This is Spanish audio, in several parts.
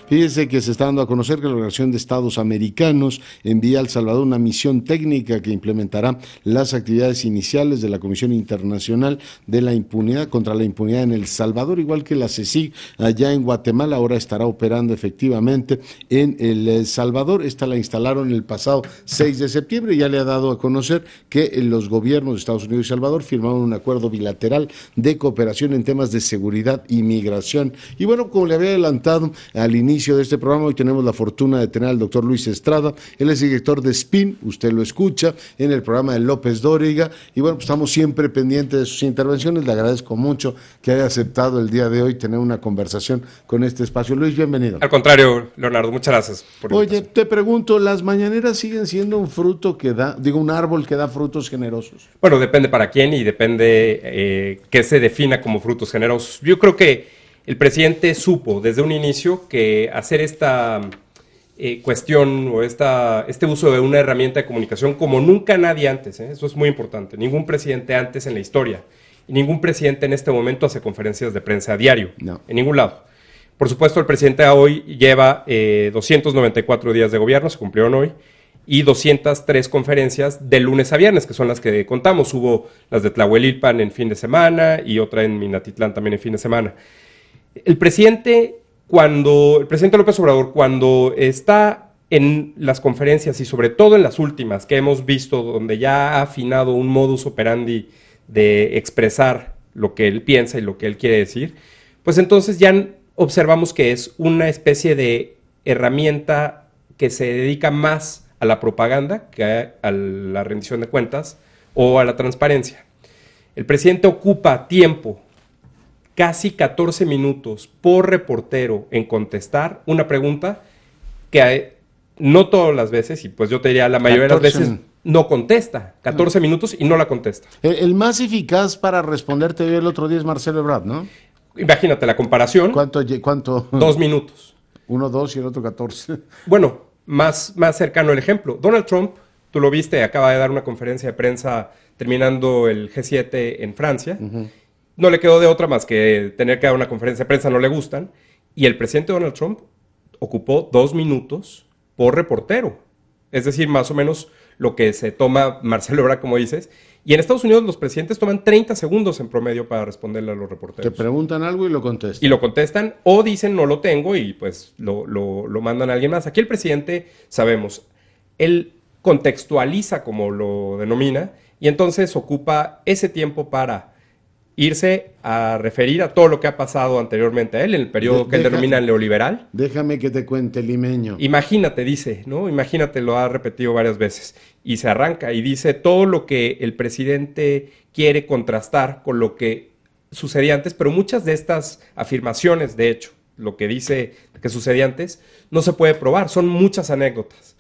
Fíjese que se está dando a conocer que la Organización de Estados Americanos envía a El Salvador una misión técnica que implementará las actividades iniciales de la Comisión Internacional de la Impunidad contra la Impunidad en El Salvador, igual que la CECIG allá en Guatemala, ahora estará operando efectivamente en El Salvador. Esta la instalaron el pasado 6 de septiembre y ya le ha dado a conocer que los gobiernos de Estados Unidos y Salvador firmaron un acuerdo bilateral de cooperación en temas de seguridad y migración. Y bueno, como le había adelantado al inicio de este programa, hoy tenemos la fortuna de tener al doctor Luis Estrada. Él es director de SPIN, usted lo escucha en el programa de López Dóriga, y bueno, pues estamos siempre pendientes de sus intervenciones. Le agradezco mucho que haya aceptado el día de hoy tener una conversación con este espacio. Luis, bienvenido. Al contrario, Leonardo, muchas gracias por la invitación. Oye, te pregunto, ¿las mañaneras siguen siendo un fruto que da, un árbol que da frutos generosos? Bueno, depende para quién y depende qué se defina como frutos generosos. Yo creo que el presidente supo desde un inicio que hacer esta cuestión o este uso de una herramienta de comunicación como nunca nadie antes, eso es muy importante, ningún presidente antes en la historia y ningún presidente en este momento hace conferencias de prensa a diario, no, en ningún lado. Por supuesto, el presidente hoy lleva 294 días de gobierno, se cumplieron hoy, y 203 conferencias de lunes a viernes, que son las que contamos. Hubo las de Tlahuelilpan en fin de semana y otra en Minatitlán también en fin de semana. El presidente López Obrador, cuando está en las conferencias y sobre todo en las últimas que hemos visto, donde ya ha afinado un modus operandi de expresar lo que él piensa y lo que él quiere decir, pues entonces ya observamos que es una especie de herramienta que se dedica más a la propaganda que a la rendición de cuentas o a la transparencia. El presidente ocupa tiempo, casi 14 minutos por reportero, en contestar una pregunta que no todas las veces, y pues yo te diría la mayoría de las veces, no contesta. 14 minutos y no la contesta. El más eficaz para responderte el otro día es Marcelo Ebrard, ¿no? Imagínate la comparación. ¿Cuánto? 2 minutos. 1, 2 y el otro 14. Bueno, más cercano el ejemplo. Donald Trump, tú lo viste, acaba de dar una conferencia de prensa terminando el G7 en Francia. Uh-huh. No le quedó de otra más que tener que dar una conferencia de prensa, no le gustan. Y el presidente Donald Trump ocupó 2 minutos por reportero. Es decir, más o menos lo que se toma Marcelo Ebrard, como dices. Y en Estados Unidos los presidentes toman 30 segundos en promedio para responderle a los reporteros. Te preguntan algo y lo contestan. Y lo contestan o dicen no lo tengo y pues lo mandan a alguien más. Aquí el presidente, sabemos, él contextualiza, como lo denomina, y entonces ocupa ese tiempo para irse a referir a todo lo que ha pasado anteriormente a él en el periodo que él denomina neoliberal. Déjame que te cuente, limeño. Imagínate, dice, ¿no? Imagínate, lo ha repetido varias veces. Y se arranca y dice todo lo que el presidente quiere contrastar con lo que sucedía antes, pero muchas de estas afirmaciones, de hecho, lo que dice que sucedía antes, no se puede probar, son muchas anécdotas.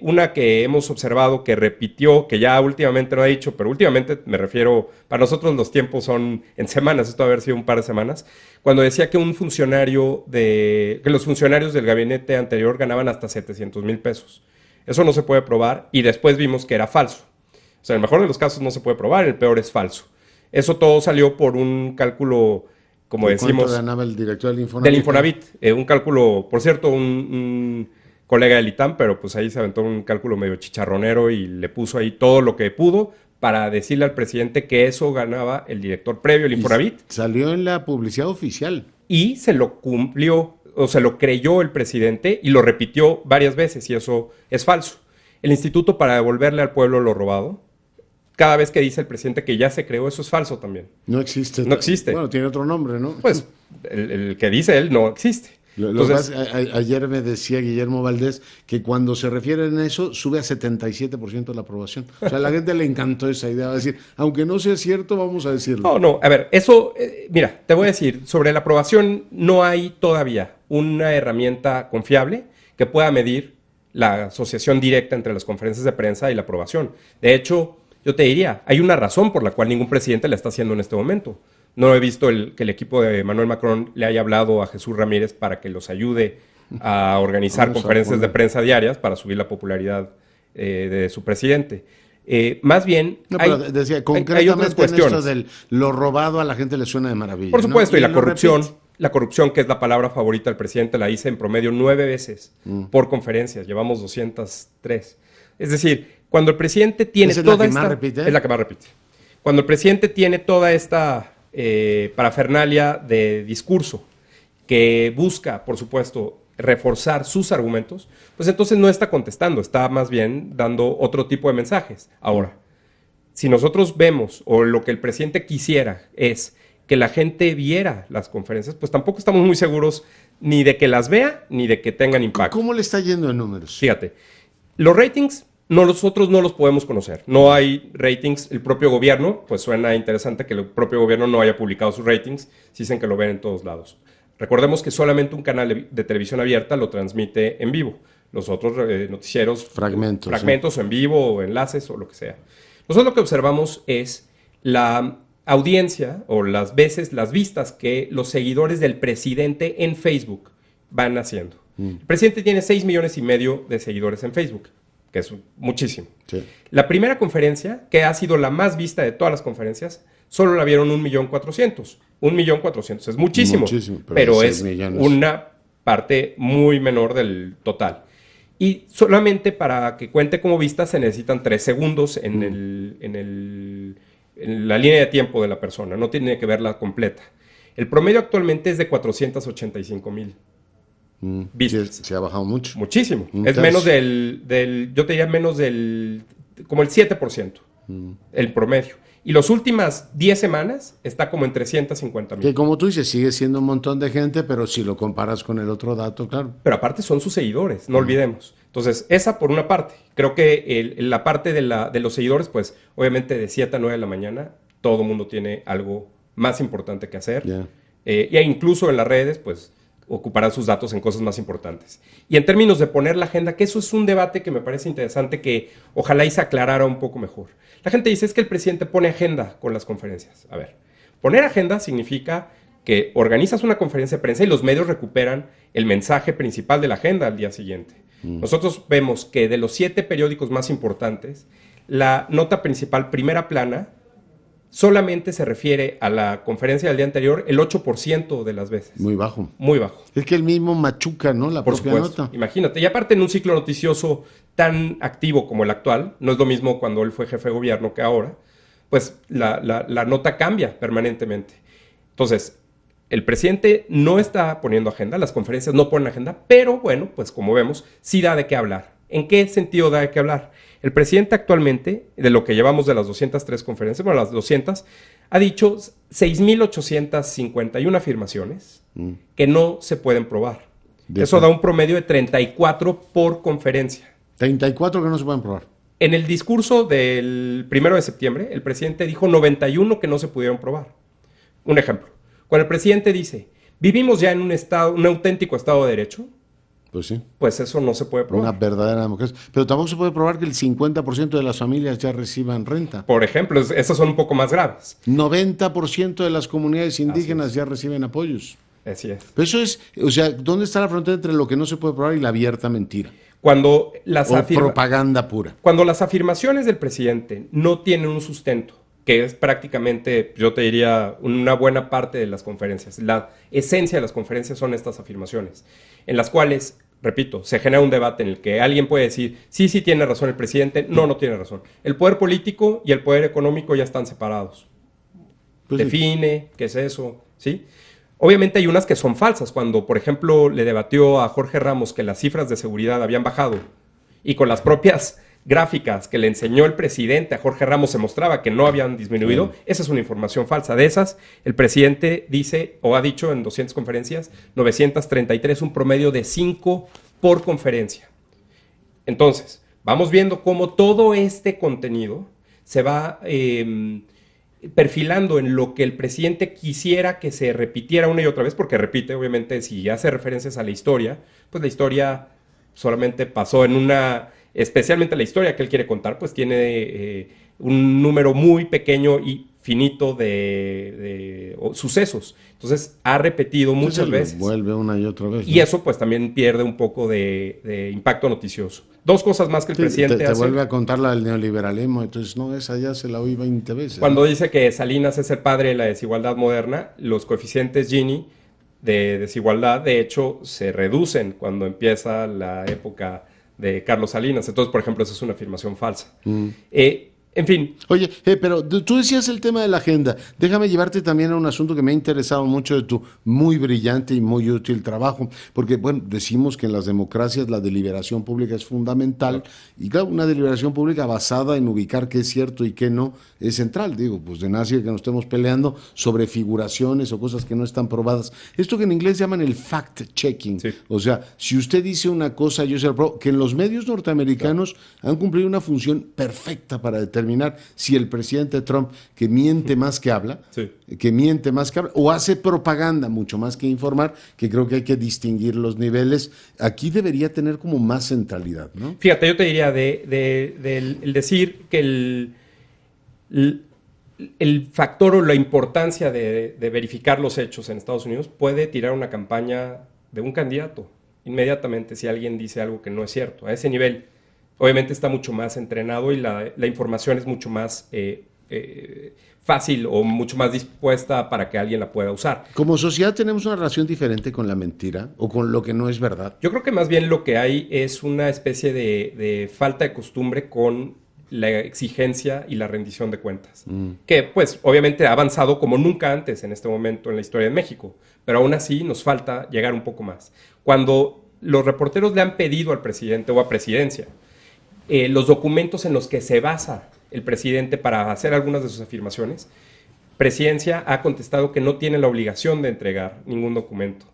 Una que hemos observado que repitió, que ya últimamente no ha dicho, pero últimamente me refiero, para nosotros los tiempos son en semanas, esto debe haber sido un par de semanas, cuando decía que los funcionarios del gabinete anterior ganaban hasta 700,000 pesos. Eso no se puede probar y después vimos que era falso. O sea, en el mejor de los casos no se puede probar, en el peor es falso. Eso todo salió por un cálculo, como decimos, ¿cuánto ganaba el director del Infonavit? Del Infonavit. Un cálculo, por cierto, un colega del ITAM, pero pues ahí se aventó un cálculo medio chicharronero y le puso ahí todo lo que pudo para decirle al presidente que eso ganaba el director previo, el Infonavit. Salió en la publicidad oficial. Y se lo cumplió, o se lo creyó el presidente y lo repitió varias veces, y eso es falso. El instituto para devolverle al pueblo lo robado, cada vez que dice el presidente que ya se creó, eso es falso también. No existe. No existe. Bueno, tiene otro nombre, ¿no? Pues el que dice él no existe. Entonces, ayer me decía Guillermo Valdés que cuando se refieren a eso sube a 77% la aprobación. O sea, a la gente le encantó esa idea. Va a decir, aunque no sea cierto, vamos a decirlo. No, a ver, eso, mira, te voy a decir, sobre la aprobación no hay todavía una herramienta confiable que pueda medir la asociación directa entre las conferencias de prensa y la aprobación. De hecho, yo te diría, hay una razón por la cual ningún presidente la está haciendo en este momento. No he visto que el equipo de Emmanuel Macron le haya hablado a Jesús Ramírez para que los ayude a organizar conferencias de prensa diarias para subir la popularidad de su presidente. Más bien, decía, concretamente hay otras cuestiones. En esto de lo robado a la gente le suena de maravilla. Por supuesto, ¿no? y la corrupción. La corrupción, que es la palabra favorita del presidente, la dice en promedio 9 veces por conferencias. Llevamos 203. Es decir, cuando el presidente tiene toda esta... repite? Es la que más repite. Cuando el presidente tiene toda esta parafernalia de discurso que busca, por supuesto, reforzar sus argumentos, pues entonces no está contestando, está más bien dando otro tipo de mensajes. Ahora, si nosotros vemos, o lo que el presidente quisiera es que la gente viera las conferencias, pues tampoco estamos muy seguros ni de que las vea, ni de que tengan impacto. ¿Cómo le está yendo en números? Fíjate, los ratings nosotros no los podemos conocer. No hay ratings. El propio gobierno, pues suena interesante que el propio gobierno no haya publicado sus ratings. Dicen que lo ven en todos lados. Recordemos que solamente un canal de televisión abierta lo transmite en vivo. Los otros noticieros, fragmentos, sí, o en vivo, o enlaces, o lo que sea. Nosotros lo que observamos es la audiencia o las vistas que los seguidores del presidente en Facebook van haciendo. El presidente tiene 6,5 millones de seguidores en Facebook, que es muchísimo. Sí. La primera conferencia, que ha sido la más vista de todas las conferencias, solo la vieron 1,400,000. 1,400,000 es muchísimo, pero es una parte muy menor del total. Y solamente para que cuente como vista se necesitan 3 segundos en la línea de tiempo de la persona, no tiene que verla completa. El promedio actualmente es de 485,000 vistas. Se ha bajado mucho. Muchísimo. Es menos yo te diría menos como el 7%, el promedio. Y las últimas 10 semanas está como en 350,000. Que como tú dices, sigue siendo un montón de gente, pero si lo comparas con el otro dato, claro. Pero aparte son sus seguidores, no olvidemos. Entonces, esa por una parte. Creo que la parte de los seguidores, pues, obviamente de 7 a 9 de la mañana, todo el mundo tiene algo más importante que hacer. Yeah. E incluso en las redes, pues, ocuparán sus datos en cosas más importantes. Y en términos de poner la agenda, que eso es un debate que me parece interesante, que ojalá y se aclarara un poco mejor. La gente dice, es que el presidente pone agenda con las conferencias. A ver, poner agenda significa que organizas una conferencia de prensa y los medios recuperan el mensaje principal de la agenda al día siguiente. Nosotros vemos que de los 7 periódicos más importantes, la nota principal, primera plana, solamente se refiere a la conferencia del día anterior el 8% de las veces. Muy bajo. Muy bajo. Es que el mismo machuca, ¿no? La propia nota. Imagínate. Y aparte en un ciclo noticioso tan activo como el actual, no es lo mismo cuando él fue jefe de gobierno que ahora, pues la nota cambia permanentemente. Entonces, el presidente no está poniendo agenda, las conferencias no ponen agenda, pero bueno, pues como vemos, sí da de qué hablar. ¿En qué sentido da de qué hablar? El presidente actualmente, de lo que llevamos de las 203 conferencias, bueno, las 200, ha dicho 6,851 afirmaciones que no se pueden probar. Eso da un promedio de 34 por conferencia. 34 que no se pueden probar. En el discurso del 1 de septiembre, el presidente dijo 91 que no se pudieron probar. Un ejemplo. Cuando el presidente dice, vivimos ya en un auténtico Estado de Derecho, pues sí. Pues eso no se puede probar. Una verdadera democracia. Pero tampoco se puede probar que el 50% de las familias ya reciban renta. Por ejemplo, esas son un poco más graves. 90% de las comunidades indígenas ya reciben apoyos. Así es. Pero eso es, o sea, ¿dónde está la frontera entre lo que no se puede probar y la abierta mentira? Cuando propaganda pura. Cuando las afirmaciones del presidente no tienen un sustento, que es prácticamente, yo te diría, una buena parte de las conferencias. La esencia de las conferencias son estas afirmaciones, en las cuales, repito, se genera un debate en el que alguien puede decir, sí tiene razón el presidente, no tiene razón. El poder político y el poder económico ya están separados. Pues define, ¿qué es eso? ¿Sí? Obviamente hay unas que son falsas. Cuando, por ejemplo, le debatió a Jorge Ramos que las cifras de seguridad habían bajado y con las propias gráficas que le enseñó el presidente a Jorge Ramos se mostraba que no habían disminuido, esa es una información falsa. De esas, el presidente dice, o ha dicho en 200 conferencias, 933, un promedio de 5 por conferencia. Entonces, vamos viendo cómo todo este contenido se va perfilando en lo que el presidente quisiera que se repitiera una y otra vez, porque repite, obviamente, si hace referencias a la historia, pues la historia solamente pasó en especialmente la historia que él quiere contar, pues tiene un número muy pequeño y finito de sucesos. Entonces, ha repetido muchas veces. Vuelve una y otra vez. Y eso, pues, también pierde un poco de impacto noticioso. 2 cosas más que el presidente hace. Te vuelve a contar la del neoliberalismo, entonces, no, esa ya se la oí 20 veces. Cuando dice que Salinas es el padre de la desigualdad moderna, los coeficientes Gini de desigualdad, de hecho, se reducen cuando empieza la época de Carlos Salinas. Entonces, por ejemplo, esa es una afirmación falsa. En fin. Oye, pero tú decías el tema de la agenda. Déjame llevarte también a un asunto que me ha interesado mucho de tu muy brillante y muy útil trabajo, porque, bueno, decimos que en las democracias la deliberación pública es fundamental, y claro, una deliberación pública basada en ubicar qué es cierto y qué no es central. Digo, pues de nada sirve que nos estemos peleando sobre figuraciones o cosas que no están probadas. Esto que en inglés llaman el fact-checking. Sí. O sea, si usted dice una cosa, yo se la pruebo, que en los medios norteamericanos han cumplido una función perfecta para determinar si el presidente Trump, que miente más que habla, o hace propaganda mucho más que informar, que creo que hay que distinguir los niveles, aquí debería tener como más centralidad, ¿no? Fíjate, yo te diría el decir que el factor o la importancia de verificar los hechos en Estados Unidos puede tirar una campaña de un candidato inmediatamente si alguien dice algo que no es cierto. A ese nivel, obviamente está mucho más entrenado y la información es mucho más fácil o mucho más dispuesta para que alguien la pueda usar. Como sociedad tenemos una relación diferente con la mentira o con lo que no es verdad. Yo creo que más bien lo que hay es una especie de falta de costumbre con la exigencia y la rendición de cuentas, que pues obviamente ha avanzado como nunca antes en este momento en la historia de México, pero aún así nos falta llegar un poco más. Cuando los reporteros le han pedido al presidente o a presidencia los documentos en los que se basa el presidente para hacer algunas de sus afirmaciones, Presidencia ha contestado que no tiene la obligación de entregar ningún documento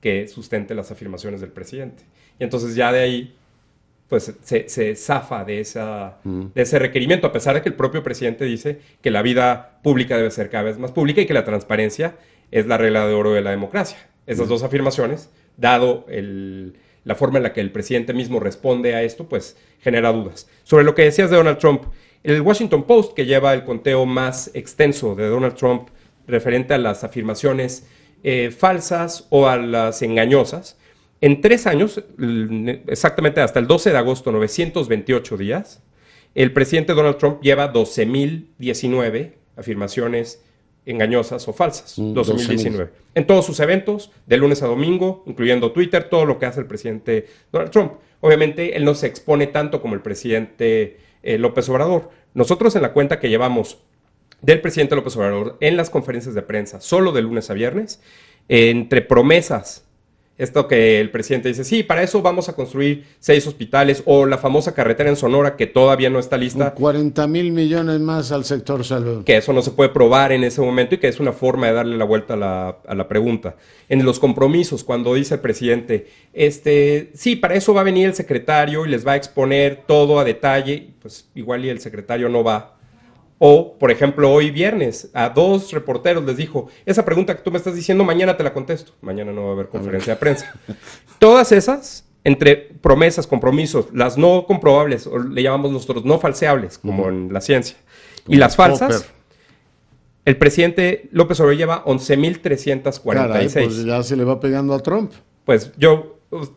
que sustente las afirmaciones del presidente. Y entonces ya de ahí pues se zafa de ese requerimiento, a pesar de que el propio presidente dice que la vida pública debe ser cada vez más pública y que la transparencia es la regla de oro de la democracia. Esas dos afirmaciones, dado la forma en la que el presidente mismo responde a esto, pues genera dudas. Sobre lo que decías de Donald Trump, el Washington Post, que lleva el conteo más extenso de Donald Trump referente a las afirmaciones falsas o a las engañosas, en 3 años, exactamente hasta el 12 de agosto, 928 días, el presidente Donald Trump lleva 12.019 afirmaciones engañosas o falsas. 12.019. En todos sus eventos, de lunes a domingo, incluyendo Twitter, todo lo que hace el presidente Donald Trump. Obviamente, él no se expone tanto como el presidente López Obrador. Nosotros en la cuenta que llevamos del presidente López Obrador en las conferencias de prensa, solo de lunes a viernes, entre promesas, esto que el presidente dice, sí, para eso vamos a construir 6 hospitales, o la famosa carretera en Sonora que todavía no está lista. 40,000 millones más al sector salud. Que eso no se puede probar en ese momento y que es una forma de darle la vuelta a la pregunta. En los compromisos, cuando dice el presidente, sí, para eso va a venir el secretario y les va a exponer todo a detalle, pues igual y el secretario no va. O, por ejemplo, hoy viernes, a 2 reporteros les dijo, esa pregunta que tú me estás diciendo, mañana te la contesto. Mañana no va a haber conferencia de prensa. Todas esas, entre promesas, compromisos, las no comprobables, o le llamamos nosotros no falseables, como en la ciencia, y las falsas, el presidente López Obrador lleva 11.346. Caray, pues ya se le va pegando a Trump. Pues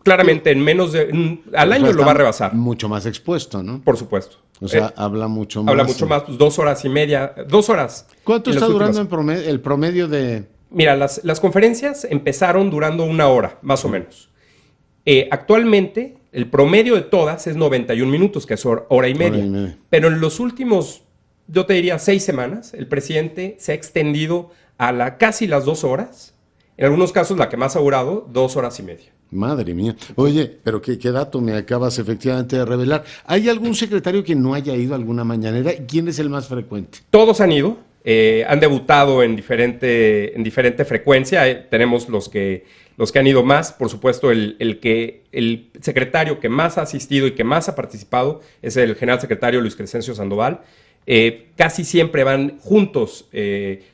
claramente en menos de... al año lo va a rebasar. Mucho más expuesto, ¿no? Por supuesto. O sea, habla mucho más. Habla mucho más, pues 2 horas y media, 2 horas. ¿Cuánto está durando el promedio de...? Mira, las conferencias empezaron durando 1 hora, más o menos. Actualmente, el promedio de todas es 91 minutos, que es hora y media. Pero en los últimos, yo te diría, 6 semanas, el presidente se ha extendido a casi las 2 horas. En algunos casos, la que más ha durado, 2 horas y media. Madre mía. Oye, pero qué dato me acabas efectivamente de revelar. ¿Hay algún secretario que no haya ido a alguna mañanera? ¿Quién es el más frecuente? Todos han ido. Han debutado en diferente frecuencia. Tenemos los que han ido más. Por supuesto, el secretario que más ha asistido y que más ha participado es el general secretario Luis Crescencio Sandoval. Casi siempre van juntos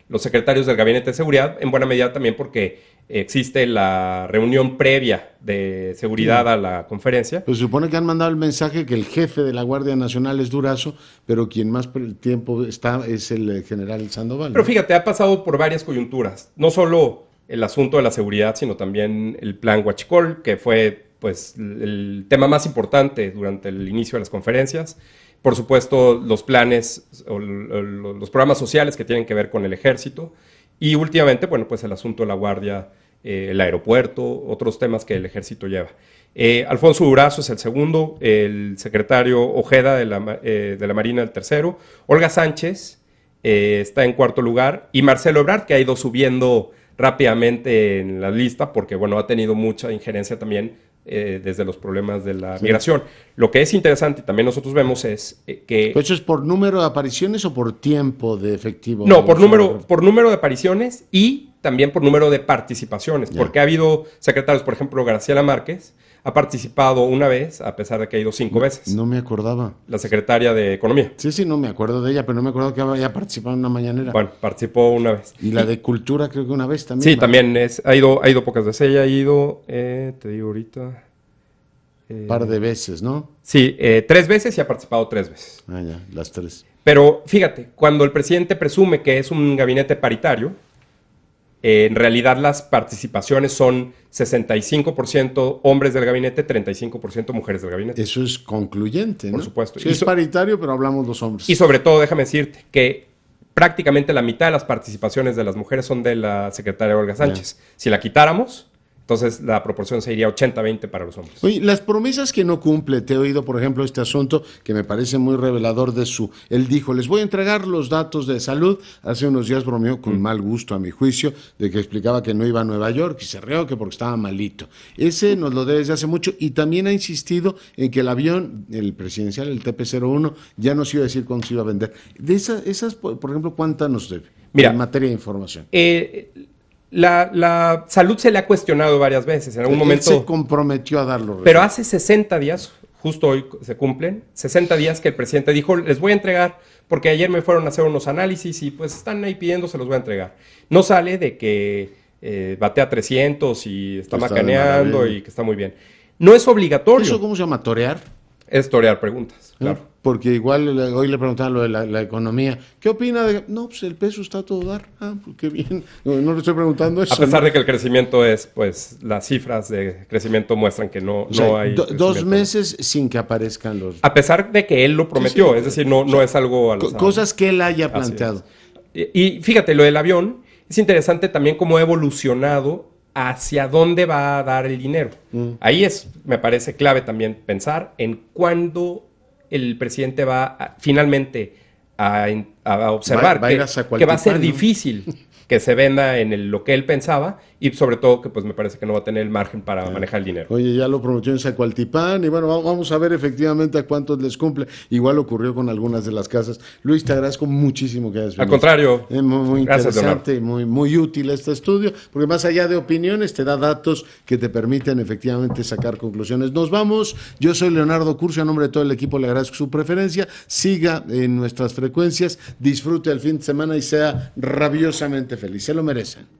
los secretarios del Gabinete de Seguridad, en buena medida también porque existe la reunión previa de seguridad a la conferencia. Pues se supone que han mandado el mensaje que el jefe de la Guardia Nacional es Durazo, pero quien más tiempo está es el general Sandoval, ¿no? Pero fíjate, ha pasado por varias coyunturas, no solo el asunto de la seguridad, sino también el plan Huachicol, que fue pues el tema más importante durante el inicio de las conferencias. Por supuesto, los planes o los programas sociales que tienen que ver con el ejército. Y últimamente, bueno, pues el asunto de la Guardia el aeropuerto, otros temas que el ejército lleva. Alfonso Durazo es el segundo, el secretario Ojeda de la Marina el tercero, Olga Sánchez está en cuarto lugar y Marcelo Ebrard, que ha ido subiendo rápidamente en la lista porque, bueno, ha tenido mucha injerencia también desde los problemas de la migración. Lo que es interesante y también nosotros vemos es que... ¿Eso es por número de apariciones o por tiempo de efectivo? No, por número de apariciones y también por número de participaciones, porque ha habido secretarios, por ejemplo, Graciela Márquez, ha participado una vez, a pesar de que ha ido 5 veces. No me acordaba. La secretaria de Economía. Sí, no me acuerdo de ella, pero no me acuerdo que haya participado en una mañanera. Bueno, participó una vez. Y la de Cultura creo que una vez también. Sí, también ha ido pocas veces. Ella ha ido, te digo ahorita... par de veces, ¿no? Sí, 3 veces y ha participado 3 veces. Ah, ya, las 3. Pero fíjate, cuando el presidente presume que es un gabinete paritario, en realidad las participaciones son 65% hombres del gabinete, 35% mujeres del gabinete. Eso es concluyente, ¿no? Por supuesto. Sí, es paritario, pero hablamos los hombres. Y sobre todo, déjame decirte que prácticamente la mitad de las participaciones de las mujeres son de la secretaria Olga Sánchez. Si la quitáramos, entonces la proporción sería 80-20 para los hombres. Oye, las promesas que no cumple, te he oído, por ejemplo, este asunto que me parece muy revelador de él dijo, les voy a entregar los datos de salud. Hace unos días bromeó con mal gusto, a mi juicio, de que explicaba que no iba a Nueva York y se rió que porque estaba malito. Ese nos lo debe desde hace mucho y también ha insistido en que el avión, el presidencial, el TP-01, ya nos iba a decir cuándo se iba a vender. De esas, por ejemplo, ¿cuántas nos debe? Mira, en materia de información. La salud se le ha cuestionado varias veces. En algún momento se comprometió a darlo. Pero hace 60 días, justo hoy se cumplen, 60 días que el presidente dijo, les voy a entregar, porque ayer me fueron a hacer unos análisis y pues están ahí pidiendo, se los voy a entregar. No sale de que batea 300 y está macaneando y que está muy bien. No es obligatorio. ¿Eso cómo se llama? ¿Torear? Es torear preguntas, claro. Porque igual hoy le preguntaban lo de la economía. ¿Qué opina de...? No, pues el peso está a todo dar. Ah, pues qué bien. No le estoy preguntando eso. A pesar de que el crecimiento pues las cifras de crecimiento muestran que no hay... 2 meses sin que aparezcan los... A pesar de que él lo prometió, es decir, no es algo... al azar. Cosas que él haya planteado. Y fíjate, lo del avión, es interesante también cómo ha evolucionado hacia dónde va a dar el dinero. Ahí me parece clave también pensar en cuándo el presidente va finalmente a observar que va a ser difícil que se venda en lo que él pensaba y sobre todo que pues me parece que no va a tener el margen para manejar el dinero. Oye, ya lo prometió en Zacualtipán y bueno, vamos a ver efectivamente a cuántos les cumple. Igual ocurrió con algunas de las casas. Luis, te agradezco muchísimo que hayas venido. Al contrario. Muy interesante y muy útil este estudio, porque más allá de opiniones te da datos que te permiten efectivamente sacar conclusiones. Nos vamos. Yo soy Leonardo Curcio, a nombre de todo el equipo le agradezco su preferencia. Siga en nuestras frecuencias, disfrute el fin de semana y sea rabiosamente feliz. Se lo merecen.